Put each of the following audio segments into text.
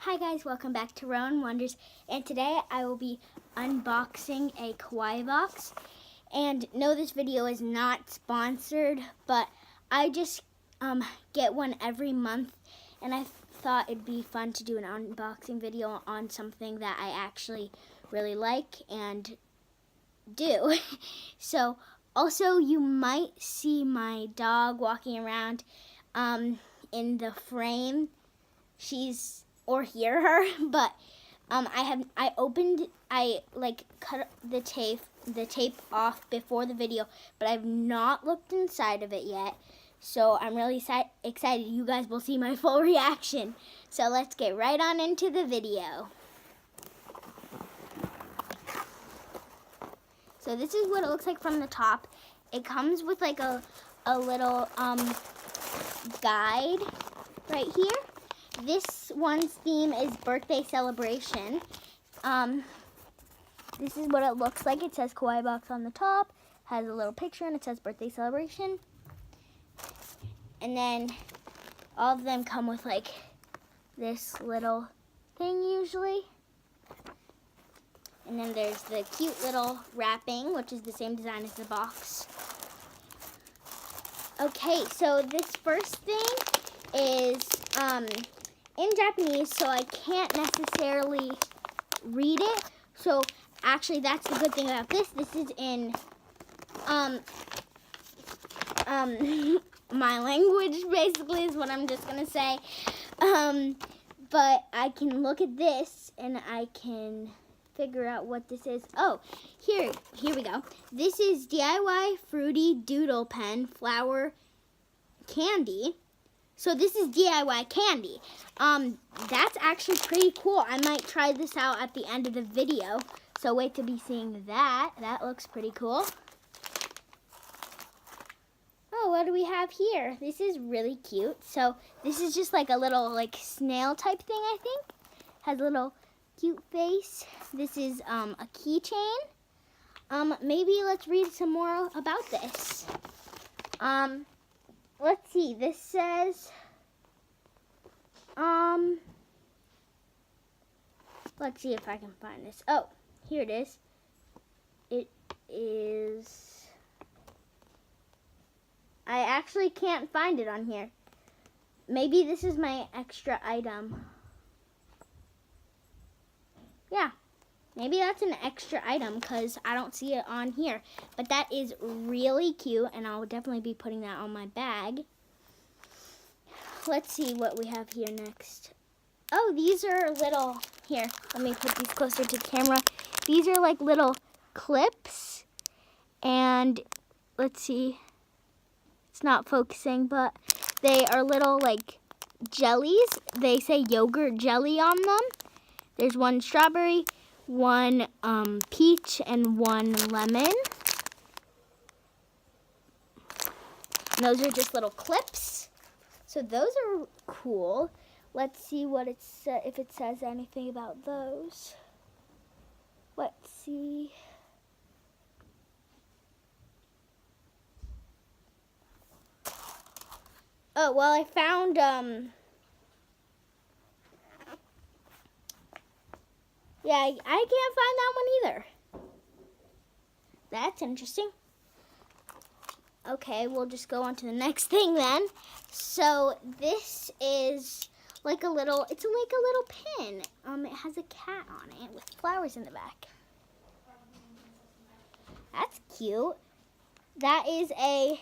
Hi guys, welcome back to Rowan Wonders, and today I will be unboxing a Kawaii box. And no, this video is not sponsored, but I just get one every month, and I thought it'd be fun to do an unboxing video on something that I actually really like and do. So also you might see my dog walking around in the frame. Or hear her, but I cut the tape off before the video, but I've not looked inside of it yet. So I'm really excited. You guys will see my full reaction. So let's get right on into the video. So this is what it looks like from the top. It comes with like a little guide right here. This one's theme is birthday celebration. This is what it looks like. It says Kawaii box on the top, has a little picture, and it says birthday celebration. And then all of them come with like this little thing usually. And then there's the cute little wrapping, which is the same design as the box. Okay, so this first thing is in Japanese, so I can't necessarily read it. So actually, that's the good thing about this. This is in my language, basically, is what I'm just gonna say. But I can look at this and I can figure out what this is. Oh, here we go. This is DIY Fruity Doodle Pen Flower Candy. So this is DIY candy. That's actually pretty cool. I might try this out at the end of the video. So wait to be seeing that. That looks pretty cool. Oh, what do we have here? This is really cute. So this is just like a little snail type thing, I think. Has a little cute face. This is a keychain. Maybe let's read some more about this. Let's see, this says, let's see if I can find this. Oh, here it is. It is, I actually can't find it on here. Maybe this is my extra item. Yeah, maybe that's an extra item because I don't see it on here. But that is really cute, and I'll definitely be putting that on my bag. Let's see what we have here next. Oh, these are little, here, let me put these closer to the camera. These are like little clips, and let's see, it's not focusing, but they are little like jellies. They say yogurt jelly on them. There's one strawberry, one peach, and one lemon. And those are just little clips. So those are cool. Let's see what if it says anything about those. Let's see. Oh, well, I found yeah, I can't find that one either. That's interesting. Okay, we'll just go on to the next thing then. So this is like a little, it's like a little pin. It has a cat on it with flowers in the back. That's cute. That is a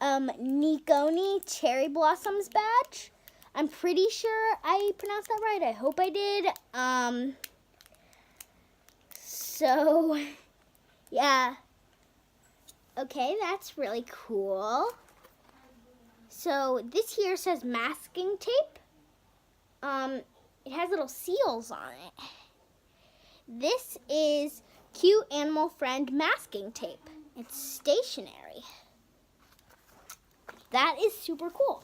Nikoni Cherry Blossoms badge. I'm pretty sure I pronounced that right. I hope I did. So, yeah. Okay, that's really cool. So this here says masking tape. It has little seals on it. This is cute animal friend masking tape. It's stationary. That is super cool.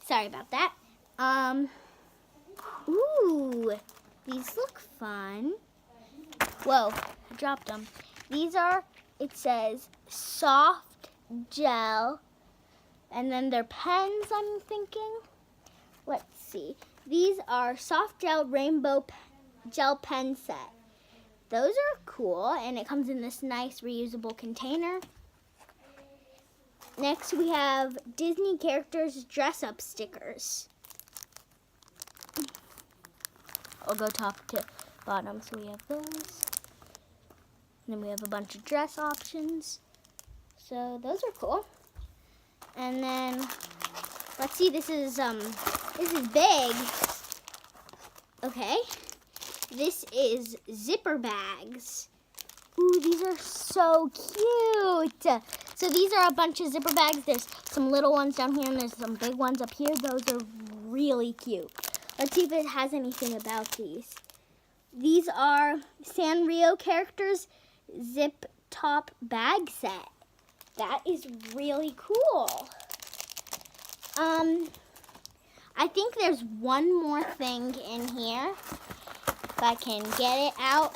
Sorry about that. Ooh, these look fun. Whoa, I dropped them. These are, it says soft gel, and then they're pens, I'm thinking. let's see. These are soft gel rainbow gel pen set. Those are cool, and it comes in this nice reusable container. Next, we have Disney characters dress-up stickers. I'll go top to bottom. So we have those. And then we have a bunch of dress options. So those are cool. And then let's see, this is big. Okay. This is zipper bags. Ooh, these are so cute. So these are a bunch of zipper bags. There's some little ones down here and there's some big ones up here. Those are really cute. Let's see if it has anything about these. These are Sanrio characters zip top bag set. That is really cool. I think there's one more thing in here. If I can get it out.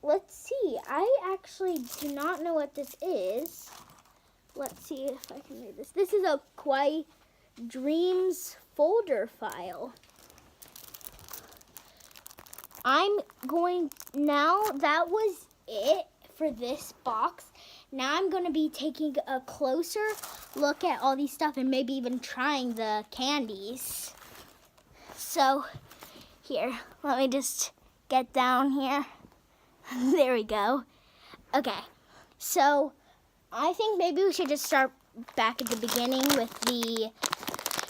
Let's see. I actually do not know what this is. Let's see if I can read this. This is a Kawaii Dreams folder file. That was it for this box. Now I'm going to be taking a closer look at all these stuff and maybe even trying the candies. So, here, let me just get down here. There we go. Okay, so I think maybe we should just start back at the beginning with the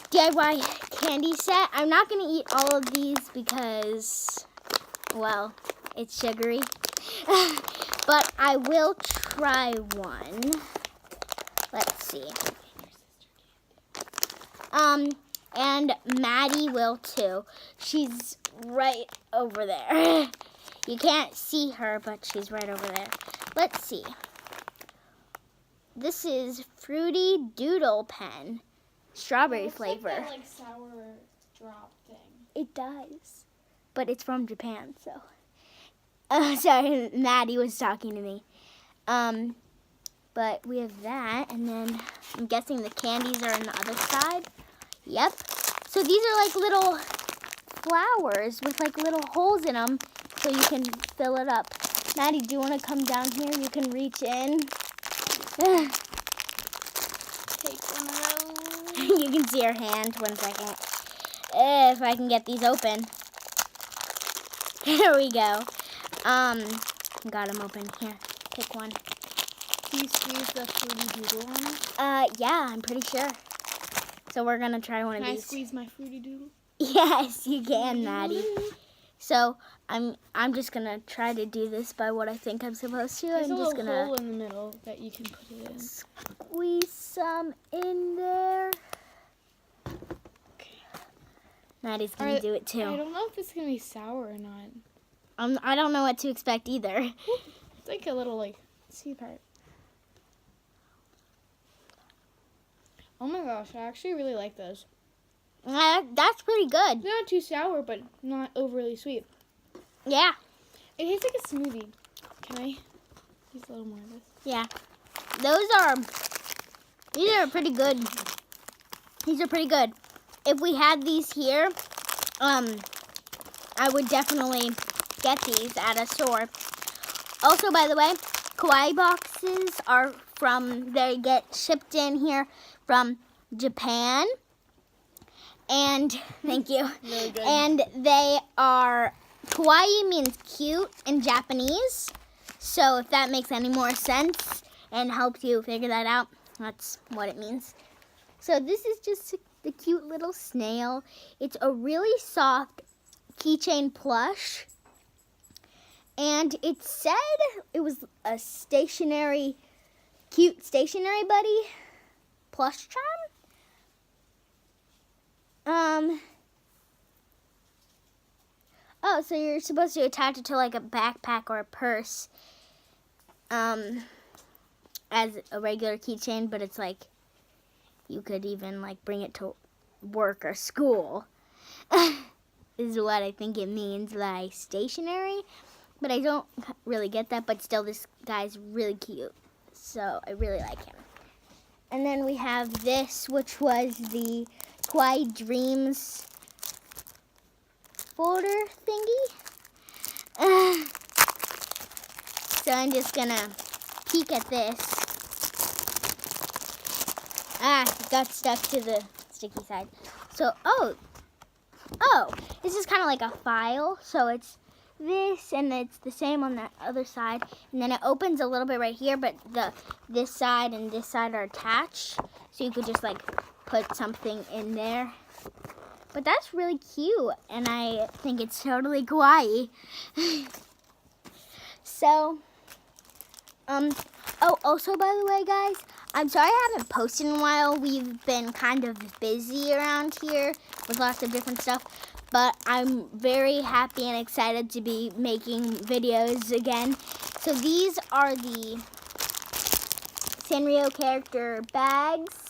DIY candy set. I'm not going to eat all of these because, well, it's sugary. But I will try one. Let's see. And Maddie will too. She's right over there. You can't see her, but she's right over there. Let's see. This is Fruity Doodle Pen. Strawberry flavor. Like that, like, sour drop thing. It does. But it's from Japan, so. Sorry, Maddie was talking to me. But we have that, and then I'm guessing the candies are on the other side. Yep. So these are like little flowers with like little holes in them, so you can fill it up. Maddie, do you want to come down here? You can reach in. Take one of those. You can see her hand. 1 second. If I can get these open. There we go. Got them open. Here, pick one. Can you squeeze the Fruity Doodle on it? Yeah, I'm pretty sure. So we're gonna try one of these. Can I squeeze my Fruity Doodle? Yes, you can, Maddie. So I'm just gonna try to do this by what I think I'm supposed to. There's I'm just a little gonna hole in the middle that you can put it in. squeeze some in there. Okay. Maddie's gonna do it too. I don't know if it's gonna be sour or not. I don't know what to expect either. It's like a little sweet part. Oh my gosh, I actually really like those. That's pretty good. They're not too sour, but not overly sweet. Yeah. It tastes like a smoothie. Can I use a little more of this? Yeah. These are pretty good. These are pretty good. If we had these here, I would definitely get these at a store. Also, by the way, Kawaii boxes they get shipped in here from Japan. And, thank you. Really good. And they are, Kawaii means cute in Japanese. So if that makes any more sense and helps you figure that out, that's what it means. So this is just the cute little snail. It's a really soft keychain plush. And it said it was a cute stationary buddy plush charm. Oh, so you're supposed to attach it to like a backpack or a purse as a regular keychain, but it's like you could even like bring it to work or school. This is what I think it means by stationary, but I don't really get that, but still this guy's really cute, so I really like him. And then we have this, which was the Kawaii Dreams folder thingy. So I'm just gonna peek at this. It got stuck to the sticky side. So, oh, this is kind of like a file. So it's this, and it's the same on the other side. And then it opens a little bit right here, but this side and this side are attached. So you could just like put something in there. But that's really cute, and I think it's totally kawaii. So, oh, also, by the way, guys, I'm sorry I haven't posted in a while. We've been kind of busy around here with lots of different stuff, but I'm very happy and excited to be making videos again. So these are the Sanrio character bags.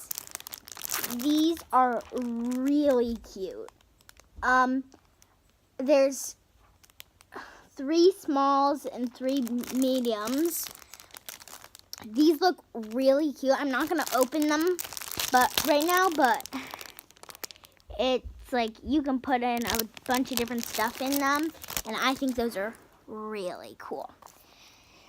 These are really cute. There's 3 smalls and 3 mediums. These look really cute. I'm not gonna open them right now, but it's like you can put in a bunch of different stuff in them, and I think those are really cool.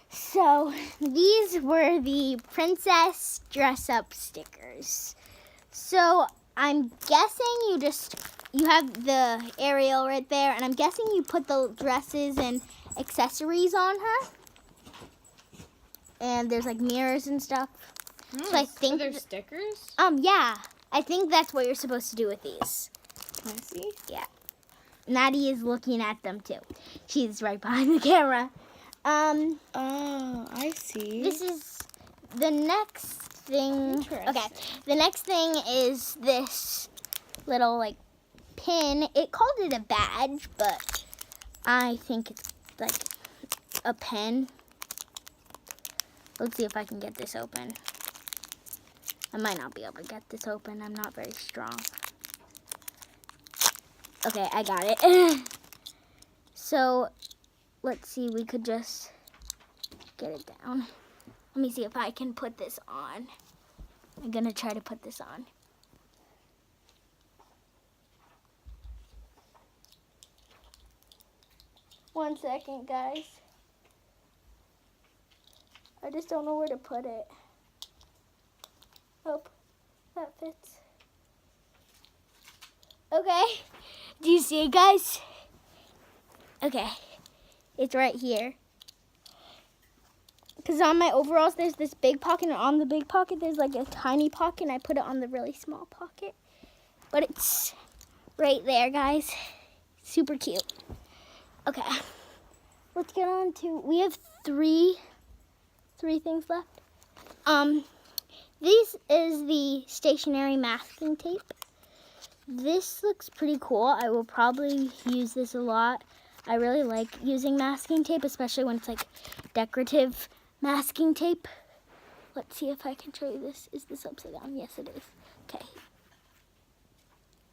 So these were the princess dress-up stickers. So I'm guessing you have the Ariel right there, and I'm guessing you put the dresses and accessories on her. And there's like mirrors and stuff. Nice. So I think they're stickers? Yeah. I think that's what you're supposed to do with these. Can I see? Yeah. Maddie is looking at them too. She's right behind the camera. Oh, I see. This is the next thing. Okay. The next thing is this little like pin. It called it a badge, but I think it's like a pen. Let's see if I can get this open. I might not be able to get this open. I'm not very strong. Okay, I got it. So, let's see. We could just get it down. Let me see if I can put this on. I'm going to try to put this on. One second, guys. I just don't know where to put it. Oh, that fits. Okay. Do you see it, guys? Okay. It's right here. Because on my overalls, there's this big pocket, and on the big pocket, there's like a tiny pocket, and I put it on the really small pocket. But it's right there, guys. Super cute. Okay. Let's get on to, we have three things left. This is the stationary masking tape. This looks pretty cool. I will probably use this a lot. I really like using masking tape, especially when it's like decorative masking tape. Let's see if I can show you this. Is this upside down? Yes, it is. Okay.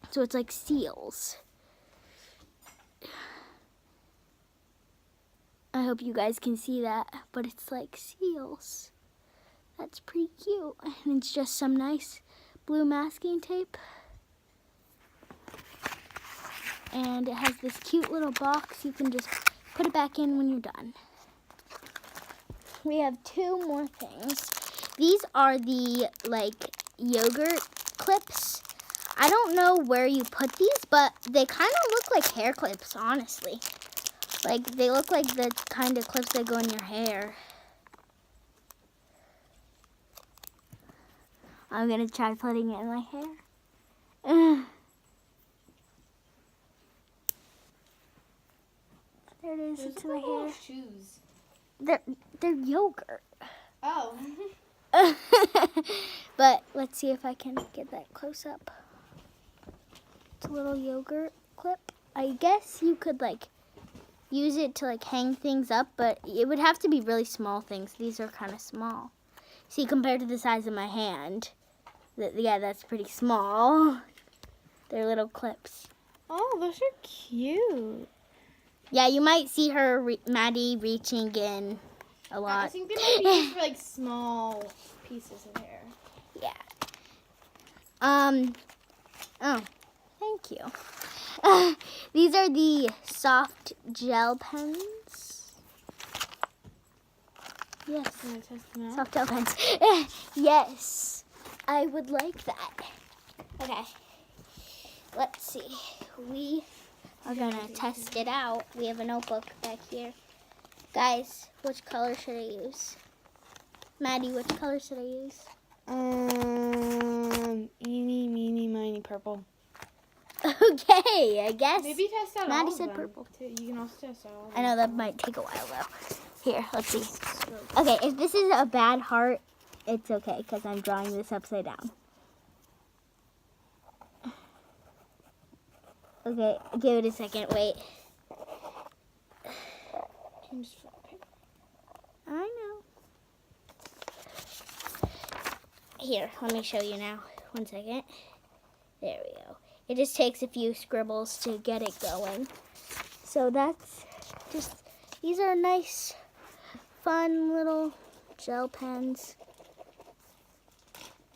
So it's like seals. I hope you guys can see that, but it's like seals. That's pretty cute. And it's just some nice blue masking tape. And it has this cute little box. You can just put it back in when you're done. We have 2 more things. These are the like yogurt clips. I don't know where you put these, but they kind of look like hair clips, honestly. Like, they look like the kind of clips that go in your hair. I'm going to try putting it in my hair. There it is. It's in my hair. Shoes. They're yogurt. Oh. But let's see if I can get that close up. It's a little yogurt clip. I guess you could like use it to like hang things up, but it would have to be really small things. These are kind of small. See, compared to the size of my hand, yeah, that's pretty small. They're little clips. Oh, those are cute. Yeah, you might see her, Maddie, reaching in a lot. I think they might be used for like small pieces of hair. Yeah. Oh, thank you. These are the soft gel pens. Yes. Can I test them out? Soft gel pens. Yes. I would like that. Okay. Let's see. We are going to test it out. We have a notebook back here. Guys, which color should I use? Maddie, which color should I use? Eeny, meeny, miny, purple. Okay, I guess. Maybe test out Maddie all said of them. purple. You can also test out all of I know that might take a while though. Here, let's see. Okay, if this is a bad heart, it's okay because I'm drawing this upside down. Okay, give it a second. Wait. I know. Here, let me show you now. 1 second. There we go. It just takes a few scribbles to get it going. So that's just, these are nice, fun little gel pens.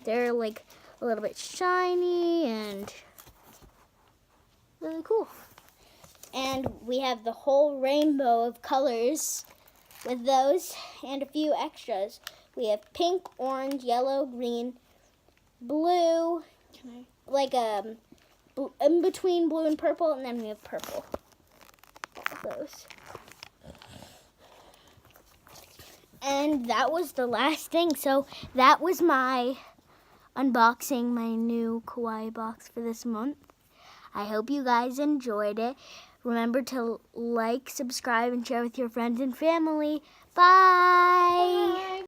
They're like a little bit shiny and really cool. And we have the whole rainbow of colors with those and a few extras. We have pink, orange, yellow, green, blue, like in between blue and purple, and then we have purple. All of those. And that was the last thing. So that was my unboxing my new Kawaii box for this month. I hope you guys enjoyed it. Remember to like, subscribe, and share with your friends and family. Bye! Bye.